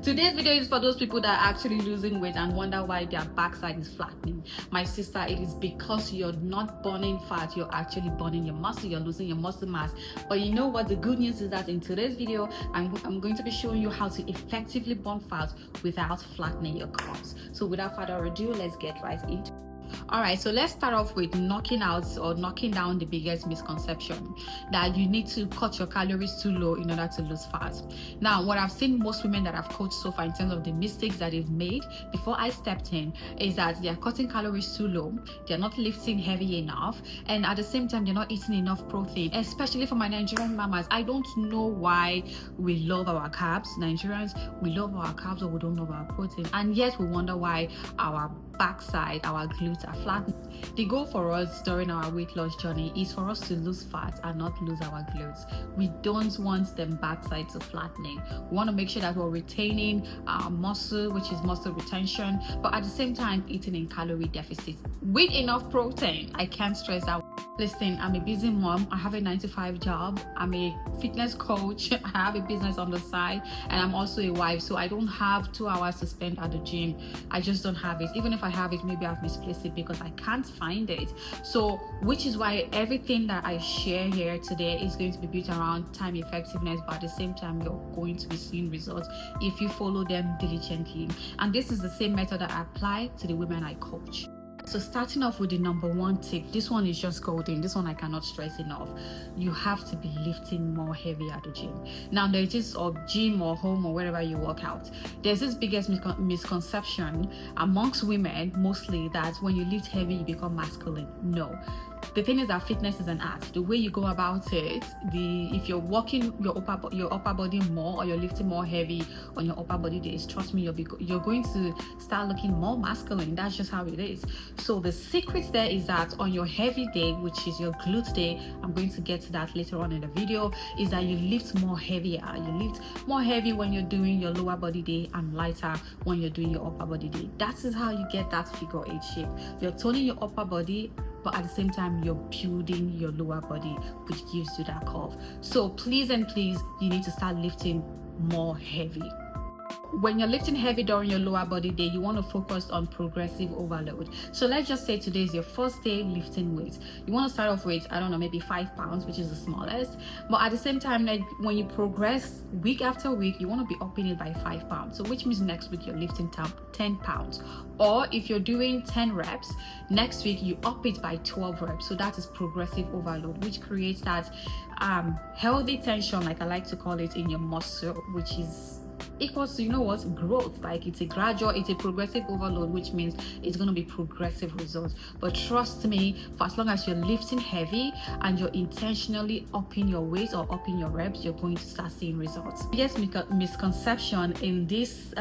Today's video is for those people that are actually losing weight and wonder why their backside is flattening. My sister, it is because you're not burning fat, you're actually burning your muscle, you're losing your muscle mass. But you know what? The good news is that in today's video, I'm going to be showing you how to effectively burn fat without flattening your curves. So without further ado, let's get right into it. Alright, so let's start off with knocking down the biggest misconception, that you need to cut your calories too low in order to lose fat. Now, what I've seen most women that I've coached so far in terms of the mistakes that they've made before I stepped in is that they're cutting calories too low, they're not lifting heavy enough, and at the same time they're not eating enough protein. Especially for my Nigerian mamas, I don't know why we love our carbs. Nigerians, we love our carbs, but we don't love our protein, and yet we wonder why our backside, our glutes are flattened. The goal for us during our weight loss journey is for us to lose fat and not lose our glutes. We don't want them backside to flattening. We want to make sure that we're retaining our muscle, which is muscle retention, but at the same time eating in calorie deficit with enough protein. I can't stress that. Listen, I'm a busy mom. I have a 9-to-5 job. I'm a fitness coach. I have a business on the side, and I'm also a wife. So I don't have 2 hours to spend at the gym. I just don't have it. Even if I have it, maybe I've misplaced it because I can't find it. So, which is why everything that I share here today is going to be built around time effectiveness, but at the same time, you're going to be seeing results if you follow them diligently. And this is the same method that I apply to the women I coach. So starting off with the number one tip, this one is just golden. This one I cannot stress enough. You have to be lifting more heavy at the gym. Now there's this, or gym or home or wherever you work out, there's this biggest misconception amongst women mostly, that when you lift heavy you become masculine. No. The thing is that fitness is an art. The way you go about it, if you're working your upper body more, or you're lifting more heavy on your upper body days, trust me, you're going to start looking more masculine. That's just how it is. So the secret there is that on your heavy day, which is your glute day, I'm going to get to that later on in the video, is that you lift more heavier. You lift more heavy when you're doing your lower body day and lighter when you're doing your upper body day. That is how you get that figure 8 shape. You're toning your upper body, but at the same time you're building your lower body, which gives you that curve. So please and please, you need to start lifting more heavy. When you're lifting heavy during your lower body day, you want to focus on progressive overload. So let's just say today is your first day lifting weights. You want to start off with, I don't know, maybe 5 pounds, which is the smallest. But at the same time, like when you progress week after week, you want to be upping it by 5 pounds. So which means next week you're lifting 10 pounds. Or if you're doing 10 reps, next week you up it by 12 reps. So that is progressive overload, which creates that healthy tension, like I like to call it, in your muscle, which is equals to, you know what, growth. Like it's a progressive overload, which means it's going to be progressive results. But trust me, for as long as you're lifting heavy and you're intentionally upping your weight or upping your reps, you're going to start seeing results. Biggest misconception in this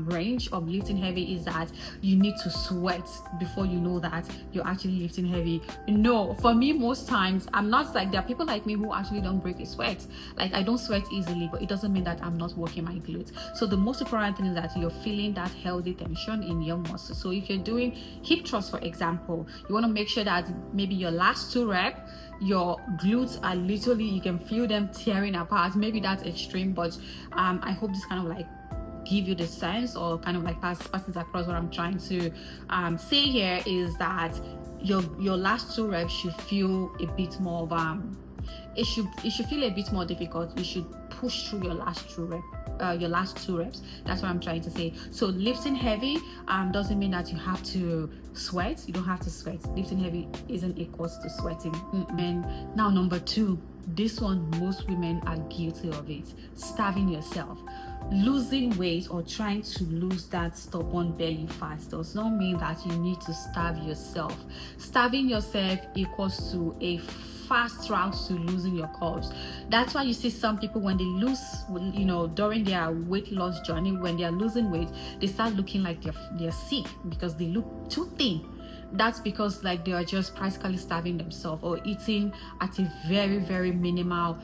range of lifting heavy is that you need to sweat before you know that you're actually lifting heavy. No, for me, most times I'm not like, there are people like me who actually don't break a sweat. Like I don't sweat easily, but it doesn't mean that I'm not working my glutes. So the most important thing is that you're feeling that healthy tension in your muscle. So if you're doing hip thrusts, for example, you want to make sure that maybe your last 2 reps, your glutes are literally, you can feel them tearing apart. Maybe that's extreme, but I hope this kind of like give you the sense, or kind of like passes across what I'm trying to say here, is that your last 2 reps should feel a bit more of it should feel a bit more difficult. You should push through your last 2 reps. That's what I'm trying to say. So lifting heavy doesn't mean that you have to sweat. You don't have to sweat. Lifting heavy isn't equals to sweating. And now number 2, this one most women are guilty of it: starving yourself. Losing weight or trying to lose that stubborn belly fat does not mean that you need to starve yourself. Starving yourself equals to a fast route to losing your curves. That's why you see some people, when they lose, you know, during their weight loss journey, when they are losing weight, they start looking like they're sick because they look too thin. That's because like they are just practically starving themselves, or eating at a very, very minimal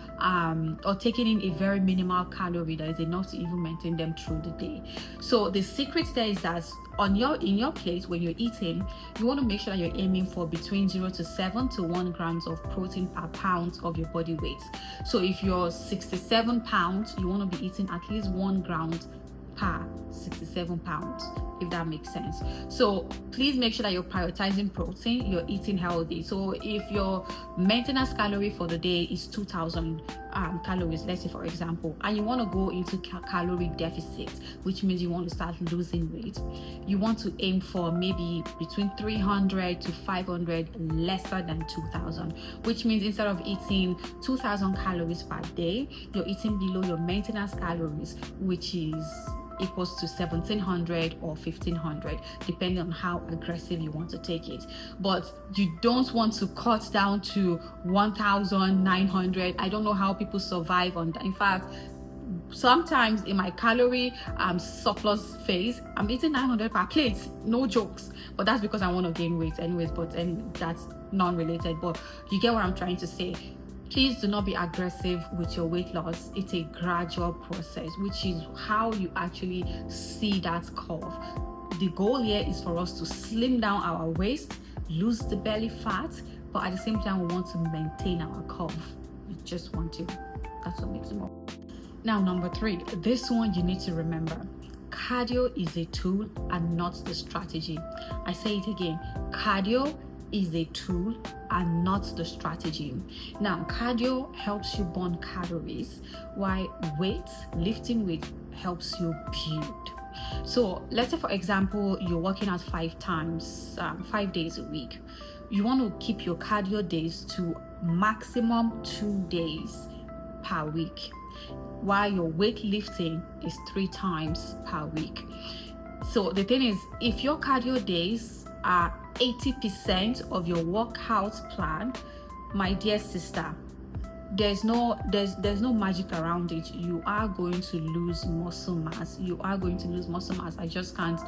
or taking in a very minimal calorie that is enough to even maintain them through the day. So the secret there is that in your plate, when you're eating, you want to make sure that you're aiming for between 0 to 7 to 1 grams of protein per pound of your body weight. So if you're 67 pounds, you want to be eating at least 1 gram per 67 pounds, if that makes sense. So please make sure that you're prioritizing protein, you're eating healthy. So if your maintenance calorie for the day is 2000 calories, let's say for example, and you want to go into calorie deficit, which means you want to start losing weight, you want to aim for maybe between 300 to 500 lesser than 2000, which means instead of eating 2000 calories per day, you're eating below your maintenance calories, which is equals to 1700 or 1500, depending on how aggressive you want to take it. But you don't want to cut down to 1900. I don't know how people survive on that. In fact, sometimes in my calorie surplus phase, I'm eating 900 per plate, no jokes. But that's because I want to gain weight anyways, and that's non-related. But you get what I'm trying to say. Please do not be aggressive with your weight loss. It's a gradual process, which is how you actually see that curve. The goal here is for us to slim down our waist, lose the belly fat, but at the same time, we want to maintain our curve. You just want to. That's what makes it more. Now, number 3, this one you need to remember. Cardio is a tool and not the strategy. I say it again. Cardio is a tool and not the strategy. Now, cardio helps you burn calories, while lifting weight helps you build. So let's say for example, you're working out 5 days a week. You want to keep your cardio days to maximum 2 days per week, while your weightlifting is 3 times per week. So the thing is, if your cardio days are 80% of your workout plan, my dear sister, there's no magic around it. You are going to lose muscle mass. I just can't.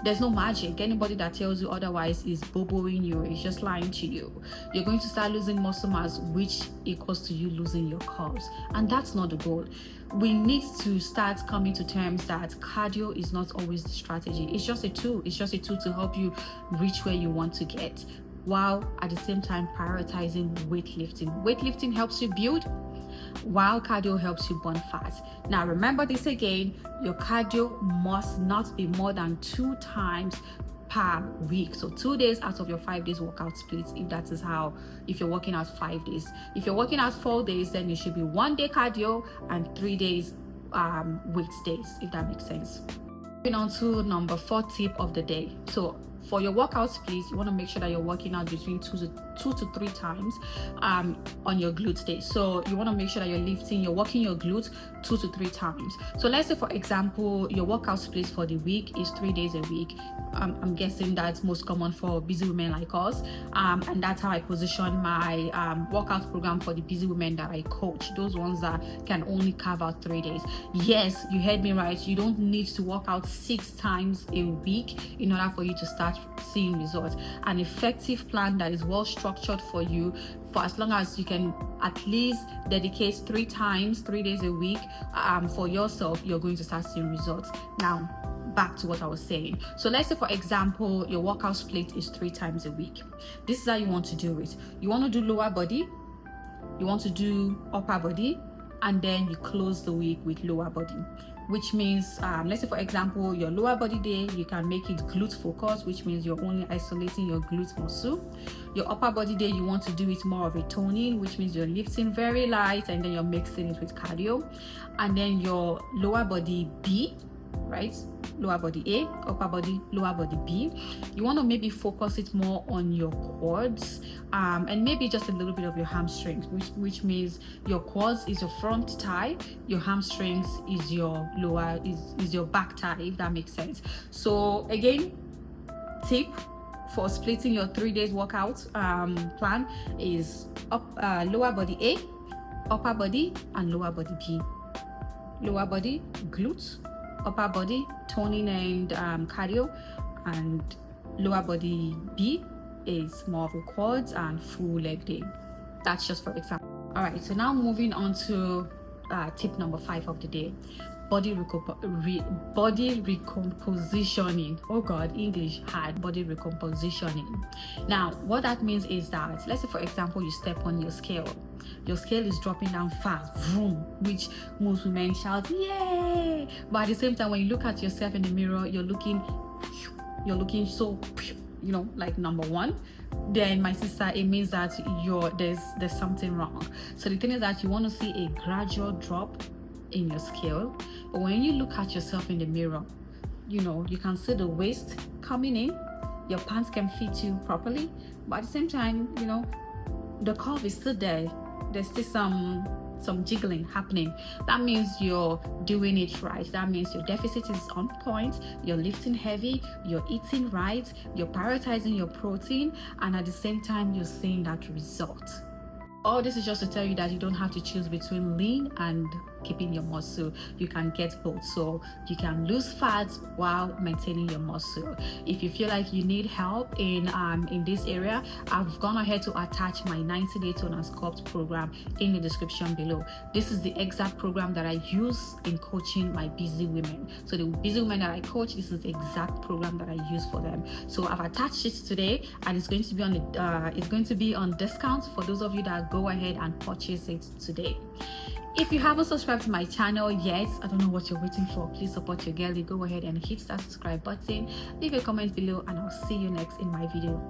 There's no magic. Anybody that tells you otherwise is boboing you. It's just lying to you. You're going to start losing muscle mass, which equals to you losing your carbs, and that's not the goal. We need to start coming to terms that cardio is not always the strategy. It's just a tool. It's just a tool to help you reach where you want to get, while at the same time prioritizing weightlifting. Weightlifting helps you build, while cardio helps you burn fat. Now remember this again, your cardio must not be more than 2 times per week. So 2 days out of your 5 days workout splits, if you're working out 5 days. If you're working out 4 days, then it should be 1 day cardio and 3 days weight days, if that makes sense. Moving on to number 4 tip of the day. So for your workout splits, you want to make sure that you're working out between 2 to 3 times on your glute day. So you want to make sure that you're working your glutes 2 to 3 times. So let's say for example, your workout splits for the week is 3 days a week. I'm guessing that's most common for busy women like us, and that's how I position my workout program for the busy women that I coach, those ones that can only carve out 3 days. Yes, you heard me right. You don't need to work out 6 times a week in order for you to start seeing results. An effective plan that is well structured for you, for as long as you can at least dedicate 3 days a week for yourself, you're going to start seeing results. Now back to what I was saying. So let's say for example, your workout split is 3 times a week. This is how you want to do it. You want to do lower body, you want to do upper body, and then you close the week with lower body, which means let's say for example, your lower body day, you can make it glute focus, which means you're only isolating your glute muscle. Your upper body day, you want to do it more of a toning, which means you're lifting very light and then you're mixing it with cardio. And then your lower body B, right? Lower body A, upper body, lower body B. You want to maybe focus it more on your quads and maybe just a little bit of your hamstrings, which means your quads is your front thigh, your hamstrings is your is your back thigh, if that makes sense. So again, tip for splitting your 3 days workout plan is lower body A, upper body, and lower body B. Lower body, glutes, upper body, toning and cardio, and lower body B is more of a quads and full leg day. That's just for example. All right, so now moving on to tip number 5 of the day. Body recompositioning. Oh God, English hard. Body recompositioning. Now, what that means is that, let's say for example, you step on your scale. Your scale is dropping down fast, vroom, which most women shout, yay! there, but at the same time, when you look at yourself in the mirror, you're looking so, like number one. Then my sister, it means that there's something wrong. So the thing is that you want to see a gradual drop in your scale, but when you look at yourself in the mirror, you can see the waist coming in, your pants can fit you properly, but at the same time, the curve is still there. There's still some jiggling happening. That means you're doing it right. That means your deficit is on point, you're lifting heavy, you're eating right, you're prioritizing your protein, and at the same time you're seeing that result. All this is just to tell you that you don't have to choose between lean and keeping your muscle. You can get both. So you can lose fat while maintaining your muscle. If you feel like you need help in this area, I've gone ahead to attach my 90-day tone and sculpt program in the description below. This is the exact program that I use in coaching my busy women. So the busy women that I coach, this is the exact program that I use for them. So I've attached it today, and it's going to be on discount for those of you that go ahead and purchase it today. If you haven't subscribed to my channel yet, I don't know what you're waiting for. Please support your girlie. Go ahead and hit that subscribe button, leave a comment below, and I'll see you next in my video.